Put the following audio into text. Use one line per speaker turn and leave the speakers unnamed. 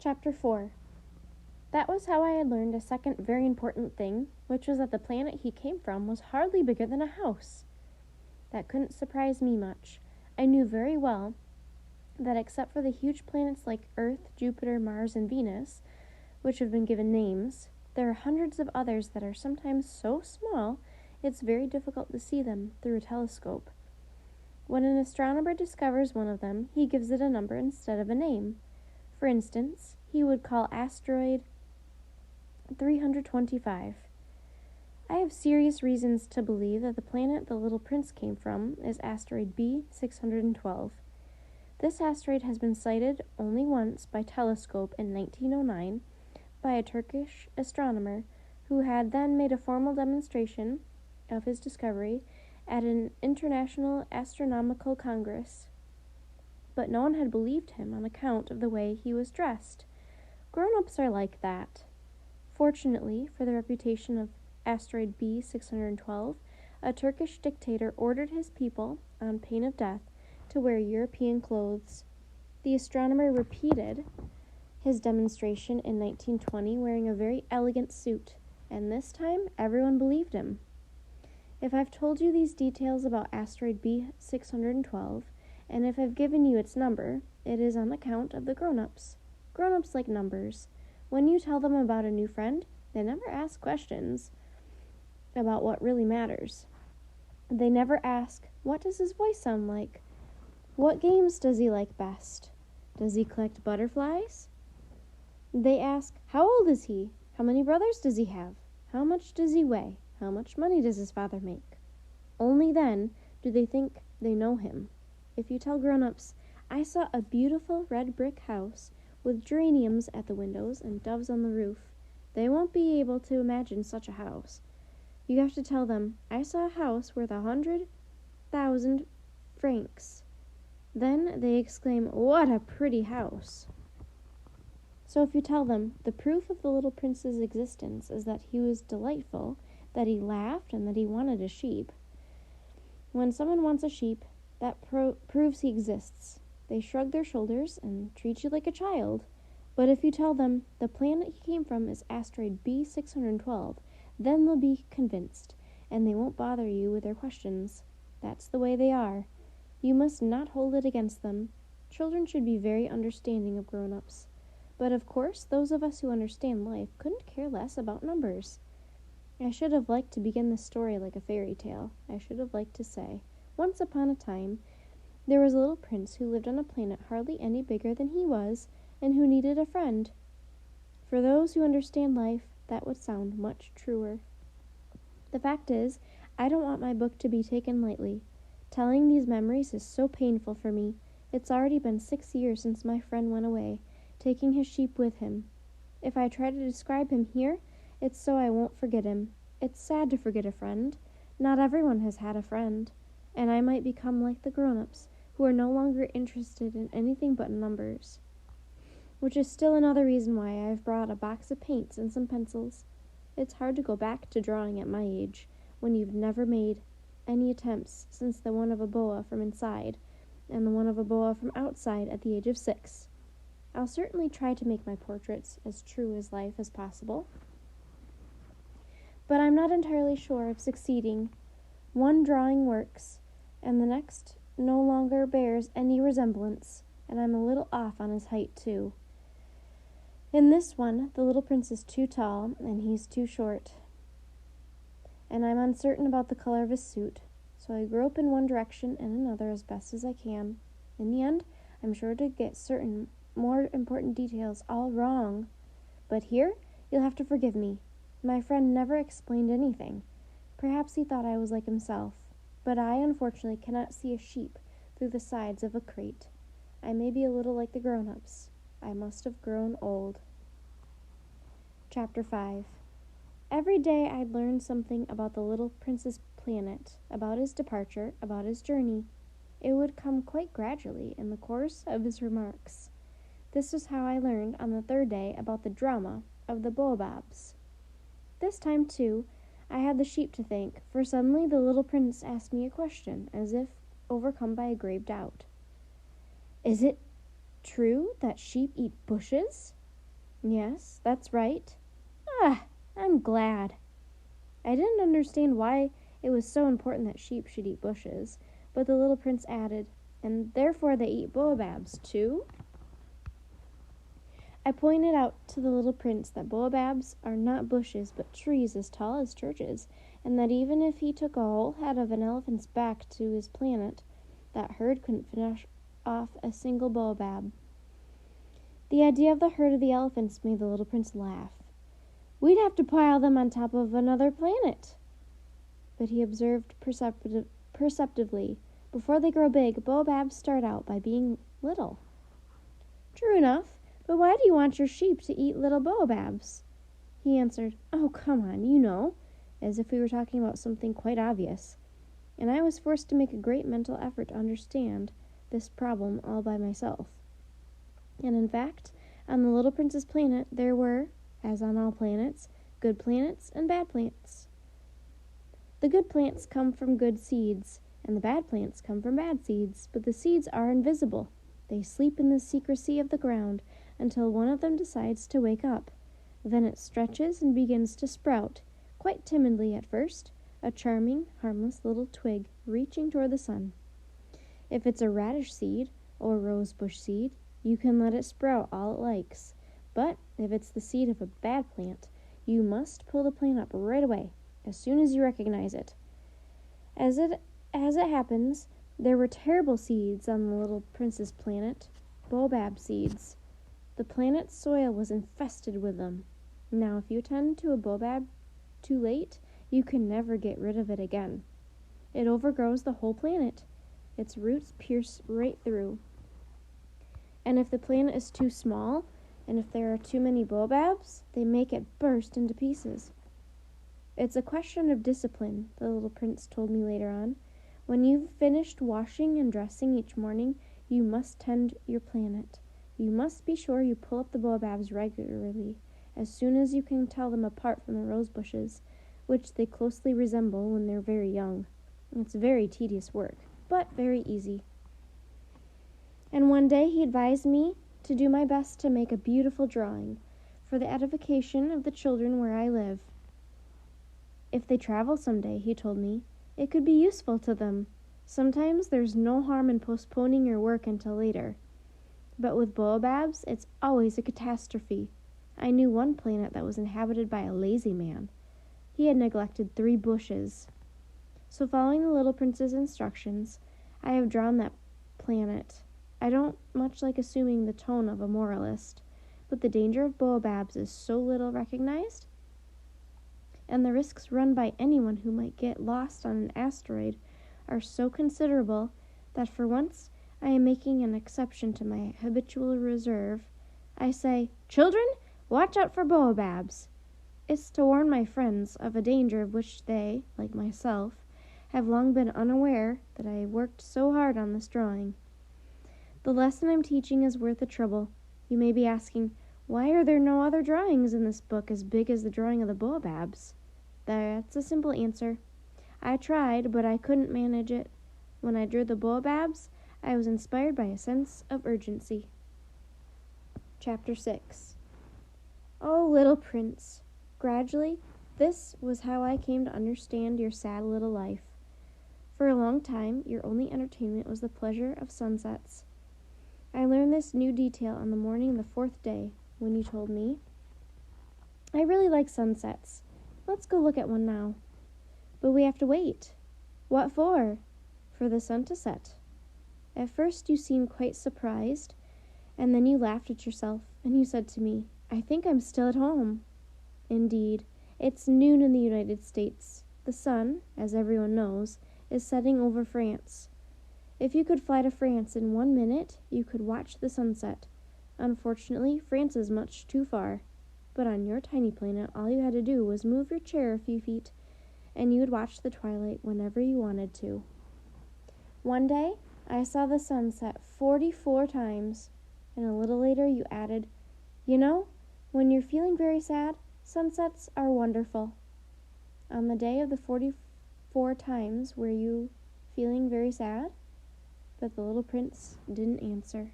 Chapter 4. That was how I had learned a second very important thing, which was that the planet he came from was hardly bigger than a house. That couldn't surprise me much. I knew very well that except for the huge planets like Earth, Jupiter, Mars, and Venus, which have been given names, there are hundreds of others that are sometimes so small it's very difficult to see them through a telescope. When an astronomer discovers one of them, he gives it a number instead of a name. For instance, he would call asteroid 325. I have serious reasons to believe that the planet the Little Prince came from is asteroid B612. This asteroid has been sighted only once by telescope in 1909 by a Turkish astronomer who had then made a formal demonstration of his discovery at an international astronomical congress. But no one had believed him on account of the way he was dressed. Grown-ups are like that. Fortunately for the reputation of asteroid B612, a Turkish dictator ordered his people, on pain of death, to wear European clothes. The astronomer repeated his demonstration in 1920 wearing a very elegant suit, and this time everyone believed him. If I've told you these details about asteroid B612, and if I've given you its number, it is on account of the grown-ups. Grown-ups like numbers. When you tell them about a new friend, they never ask questions about what really matters. They never ask, what does his voice sound like? What games does he like best? Does he collect butterflies? They ask, how old is he? How many brothers does he have? How much does he weigh? How much money does his father make? Only then do they think they know him. If you tell grown-ups, I saw a beautiful red brick house with geraniums at the windows and doves on the roof, they won't be able to imagine such a house. You have to tell them, I saw a house worth 100,000 francs. Then they exclaim, what a pretty house. So if you tell them, the proof of the Little Prince's existence is that he was delightful, that he laughed, and that he wanted a sheep. When someone wants a sheep, that proves he exists. They shrug their shoulders and treat you like a child. But if you tell them the planet he came from is asteroid B612, then they'll be convinced, and they won't bother you with their questions. That's the way they are. You must not hold it against them. Children should be very understanding of grown-ups. But of course, those of us who understand life couldn't care less about numbers. I should have liked to begin this story like a fairy tale. I should have liked to say, once upon a time, there was a little prince who lived on a planet hardly any bigger than he was, and who needed a friend. For those who understand life, that would sound much truer. The fact is, I don't want my book to be taken lightly. Telling these memories is so painful for me. It's already been 6 years since my friend went away, taking his sheep with him. If I try to describe him here, it's so I won't forget him. It's sad to forget a friend. Not everyone has had a friend, and I might become like the grown-ups, who are no longer interested in anything but numbers. Which is still another reason why I've brought a box of paints and some pencils. It's hard to go back to drawing at my age, when you've never made any attempts since the one of a boa from inside, and the one of a boa from outside at the age of 6. I'll certainly try to make my portraits as true as life as possible. But I'm not entirely sure of succeeding. One drawing works, and the next no longer bears any resemblance, and I'm a little off on his height, too. In this one, the little prince is too tall, and he's too short. And I'm uncertain about the color of his suit, so I grope in one direction and another as best as I can. In the end, I'm sure to get certain more important details all wrong. But here, you'll have to forgive me. My friend never explained anything. Perhaps he thought I was like himself. But I, unfortunately, cannot see a sheep through the sides of a crate. I may be a little like the grown-ups. I must have grown old. Chapter 5. Every day I'd learn something about the little prince's planet, about his departure, about his journey. It would come quite gradually in the course of his remarks. This was how I learned on the 3rd day about the drama of the baobabs. This time, too, I had the sheep to thank, for suddenly the little prince asked me a question, as if overcome by a grave doubt. Is it true that sheep eat bushes? Yes, that's right. Ah, I'm glad. I didn't understand why it was so important that sheep should eat bushes, but the little prince added, and therefore they eat baobabs too? I pointed out to the little prince that baobabs are not bushes but trees as tall as churches, and that even if he took a whole head of an elephant's back to his planet, that herd couldn't finish off a single baobab. The idea of the herd of the elephants made the little prince laugh. We'd have to pile them on top of another planet. But he observed perceptively, before they grow big, baobabs start out by being little. True enough, but why do you want your sheep to eat little baobabs? He answered, Oh, come on, you know, as if we were talking about something quite obvious. And I was forced to make a great mental effort to understand this problem all by myself. And in fact, on the little prince's planet, there were, as on all planets, good plants and bad plants. The good plants come from good seeds, and the bad plants come from bad seeds, but the seeds are invisible. They sleep in the secrecy of the ground until one of them decides to wake up. Then it stretches and begins to sprout, quite timidly at first, a charming, harmless little twig reaching toward the sun. If it's a radish seed or rosebush seed, you can let it sprout all it likes. But if it's the seed of a bad plant, you must pull the plant up right away, as soon as you recognize it. As it happens, there were terrible seeds on the little prince's planet, baobab seeds. The planet's soil was infested with them. Now, if you tend to a baobab too late, you can never get rid of it again. It overgrows the whole planet. Its roots pierce right through. And if the planet is too small, and if there are too many baobabs, they make it burst into pieces. It's a question of discipline, the little prince told me later on. When you've finished washing and dressing each morning, you must tend your planet. You must be sure you pull up the baobabs regularly, as soon as you can tell them apart from the rose bushes, which they closely resemble when they're very young. It's very tedious work, but very easy. And one day he advised me to do my best to make a beautiful drawing for the edification of the children where I live. If they travel someday, he told me, it could be useful to them. Sometimes there's no harm in postponing your work until later. But with baobabs, it's always a catastrophe. I knew one planet that was inhabited by a lazy man. He had neglected 3 bushes. So following the little prince's instructions, I have drawn that planet. I don't much like assuming the tone of a moralist, but the danger of baobabs is so little recognized, and the risks run by anyone who might get lost on an asteroid are so considerable that for once I am making an exception to my habitual reserve. I say, Children, watch out for baobabs. It's to warn my friends of a danger of which they, like myself, have long been unaware that I worked so hard on this drawing. The lesson I'm teaching is worth the trouble. You may be asking, why are there no other drawings in this book as big as the drawing of the baobabs? That's a simple answer. I tried, but I couldn't manage it. When I drew the baobabs, I was inspired by a sense of urgency. Chapter 6. Oh, little prince. Gradually, this was how I came to understand your sad little life. For a long time, your only entertainment was the pleasure of sunsets. I learned this new detail on the morning of the 4th day, when you told me, I really like sunsets. Let's go look at one now. But we have to wait. What for? For the sun to set. At first you seemed quite surprised, and then you laughed at yourself, and you said to me, I think I'm still at home. Indeed, it's noon in the United States. The sun, as everyone knows, is setting over France. If you could fly to France in 1 minute, you could watch the sunset. Unfortunately, France is much too far. But on your tiny planet, all you had to do was move your chair a few feet, and you would watch the twilight whenever you wanted to. One day, I saw the sun set 44 times, and a little later you added, You know, when you're feeling very sad, sunsets are wonderful. On the day of the 44 times, were you feeling very sad? But the little prince didn't answer.